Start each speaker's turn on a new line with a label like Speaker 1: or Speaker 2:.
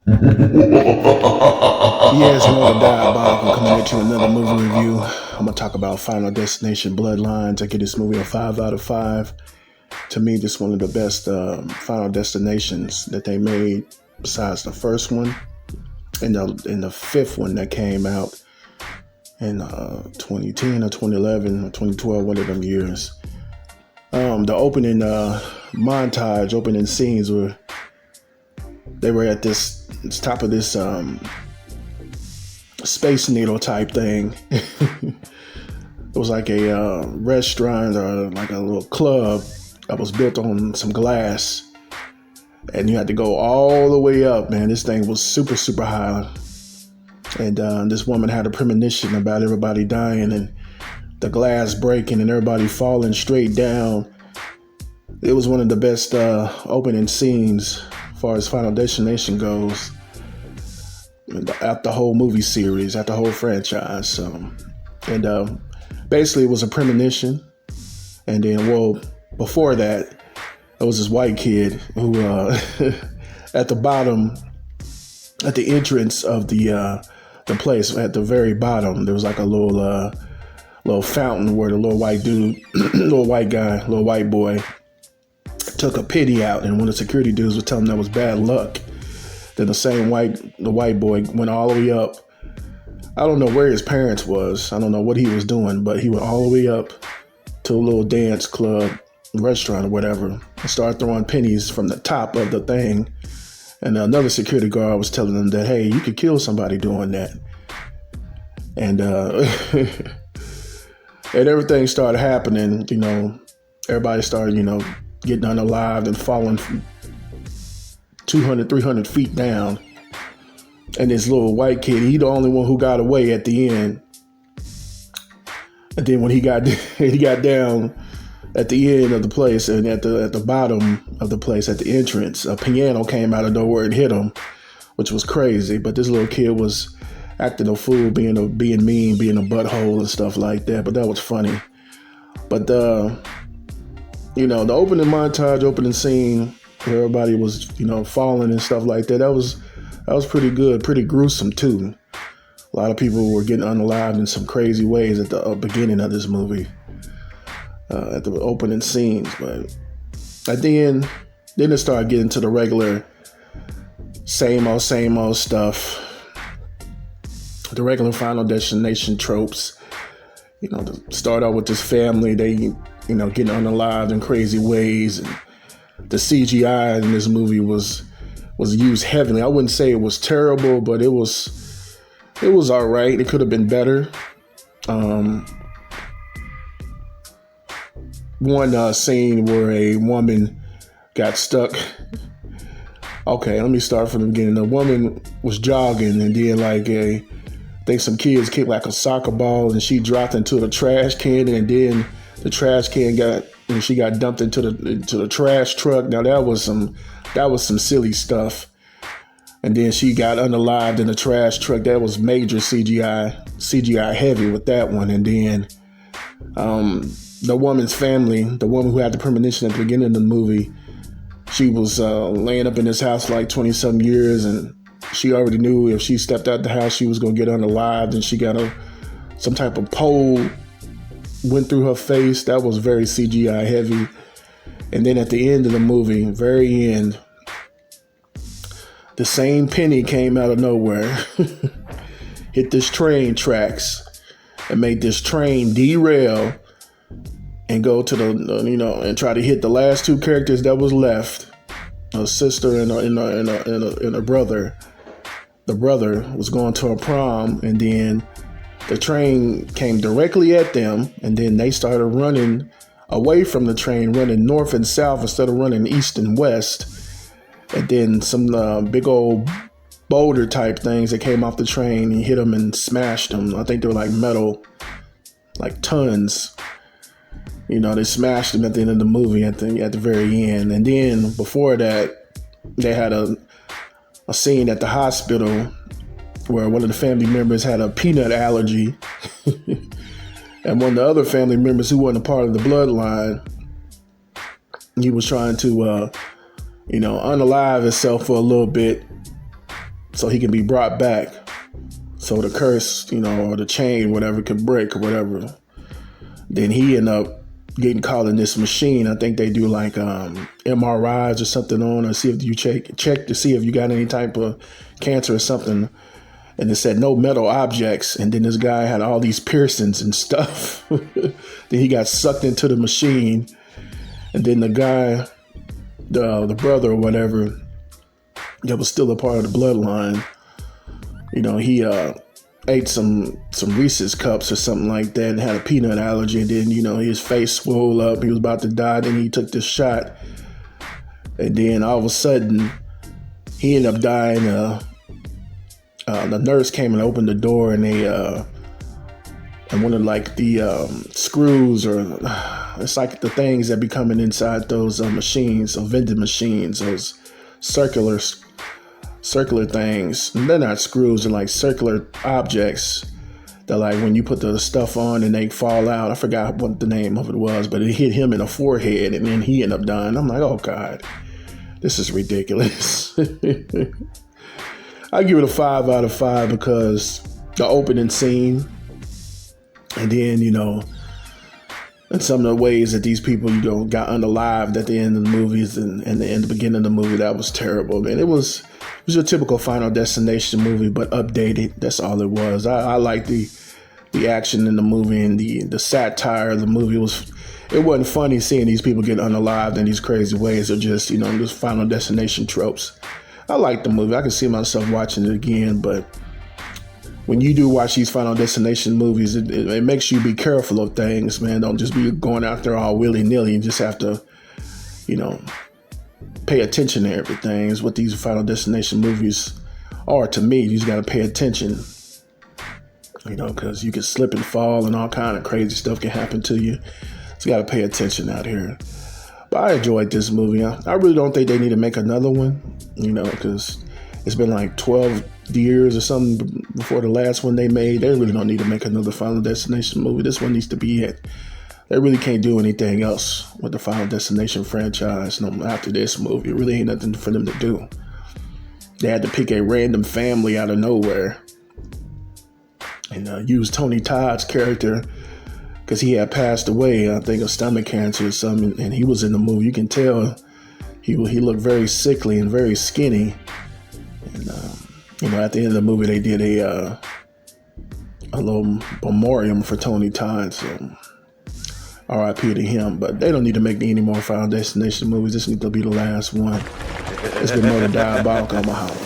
Speaker 1: Yes, Lord of Diabolical coming into another movie review. I'm gonna talk about Final Destination Bloodlines. I give this movie a 5 out of 5. To me, this is one of the best Final Destinations that they made, besides the first one and the fifth one that came out in 2010 or 2011 or 2012, one of them years. The opening montage, opening scenes were they were at this top of this Space Needle type thing. It was like a restaurant or like a little club that was built on some glass, and you had to go all the way up. Man, this thing was super, super high, and this woman had a premonition about everybody dying and the glass breaking and everybody falling straight down. It was one of the best opening scenes as far as Final Destination goes at the whole movie series, at the whole franchise. So, and basically, it was a premonition. And then, well, before that, there was this white kid who, at the bottom, at the entrance of the place, at the very bottom, there was like a little fountain where the little white dude, little white guy, little white boy, took a pity out, and one of the security dudes was telling him that was bad luck. Then the white boy went all the way up. I don't know where his parents was. I don't know what he was doing, but he went all the way up to a little dance club, restaurant or whatever, and started throwing pennies from the top of the thing. And another security guard was telling him that, hey, you could kill somebody doing that. And and everything started happening. Everybody started, getting unalived and falling from 200, 300 feet down. And this little white kid, he the only one who got away at the end. And then when he got down at the end of the place and at the bottom of the place at the entrance, a piano came out of nowhere and hit him, which was crazy. But this little kid was acting a fool, being mean, being a butthole and stuff like that. But that was funny. But the opening montage, opening scene where everybody was, falling and stuff like that, that was pretty good, pretty gruesome too. A lot of people were getting unalived in some crazy ways at the beginning of this movie, at the opening scenes. But at the end, then it started getting to the regular same old stuff, the regular Final Destination tropes. To start out with this family, they, getting unalived in crazy ways, and the CGI in this movie was used heavily. I wouldn't say it was terrible, but it was all right. It could have been better. One scene where a woman got stuck. Okay, let me start from the beginning. The woman was jogging, and then I think some kids kicked like a soccer ball, and she dropped into the trash can, and then the trash can she got dumped into the trash truck. Now that was some silly stuff. And then she got unalived in the trash truck. That was major CGI heavy with that one. And then the woman's family, the woman who had the premonition at the beginning of the movie, she was laying up in this house for like 20-some years, and she already knew if she stepped out the house, she was going to get unalived. And she got some type of pole went through her face. That was very CGI heavy. And then at the end of the movie, very end, the same penny came out of nowhere, hit this train tracks, and made this train derail and go to and try to hit the last two characters that was left, a sister and a brother. The brother was going to a prom, and then the train came directly at them, and then they started running away from the train, running north and south instead of running east and west. And then some big old boulder type things that came off the train and hit them and smashed them. I think they were like metal, like tons. They smashed them at the end of the movie, at the very end. And then before that, they had a scene at the hospital where one of the family members had a peanut allergy. And one of the other family members who wasn't a part of the bloodline, he was trying to, unalive himself for a little bit. so he can be brought back. So the curse, or the chain, whatever, could break or whatever. Then he ended up getting caught in this machine. I think they do like MRIs or something on, or see if you check to see if you got any type of cancer or something. And it said no metal objects. And then this guy had all these piercings and stuff. Then he got sucked into the machine. And then the guy, the brother or whatever, that was still a part of the bloodline, he ate some Reese's cups or something like that and had a peanut allergy. And then, his face swelled up. He was about to die. Then he took this shot. And then all of a sudden, he ended up dying. The nurse came and opened the door, and they and one of like the screws, or it's like the things that be coming inside those machines, or vending machines, those circular things. And they're not screws, they're like circular objects that, like, when you put the stuff on and they fall out. I forgot what the name of it was, but it hit him in the forehead, and then he ended up dying. I'm like, oh God, this is ridiculous. I give it a 5 out of 5 because the opening scene, and then, and some of the ways that these people, got unalived at the end of the movies and in the beginning of the movie, that was terrible, man. It was your typical Final Destination movie, but updated. That's all it was. I like the action in the movie, and the satire of the movie it wasn't funny seeing these people get unalived in these crazy ways, or just, just Final Destination tropes. I like the movie. I can see myself watching it again, but when you do watch these Final Destination movies, it makes you be careful of things, man. Don't just be going out there all willy-nilly. You just have to, pay attention to everything. Is what these Final Destination movies are to me. You just got to pay attention, because you can slip and fall and all kind of crazy stuff can happen to you. So you got to pay attention out here. But I enjoyed this movie. I really don't think they need to make another one, because it's been like 12 years or something before the last one they made. They really don't need to make another Final Destination movie. This one needs to be it. They really can't do anything else with the Final Destination franchise after this movie. It really ain't nothing for them to do. They had to pick a random family out of nowhere and use Tony Todd's character, because he had passed away, I think, of stomach cancer or something, and he was in the movie. You can tell he looked very sickly and very skinny. And at the end of the movie, they did a little memoriam for Tony Todd. So R.I.P. to him. But they don't need to make any more Final Destination movies. This needs to be the last one. It's been more than diabolical on my house.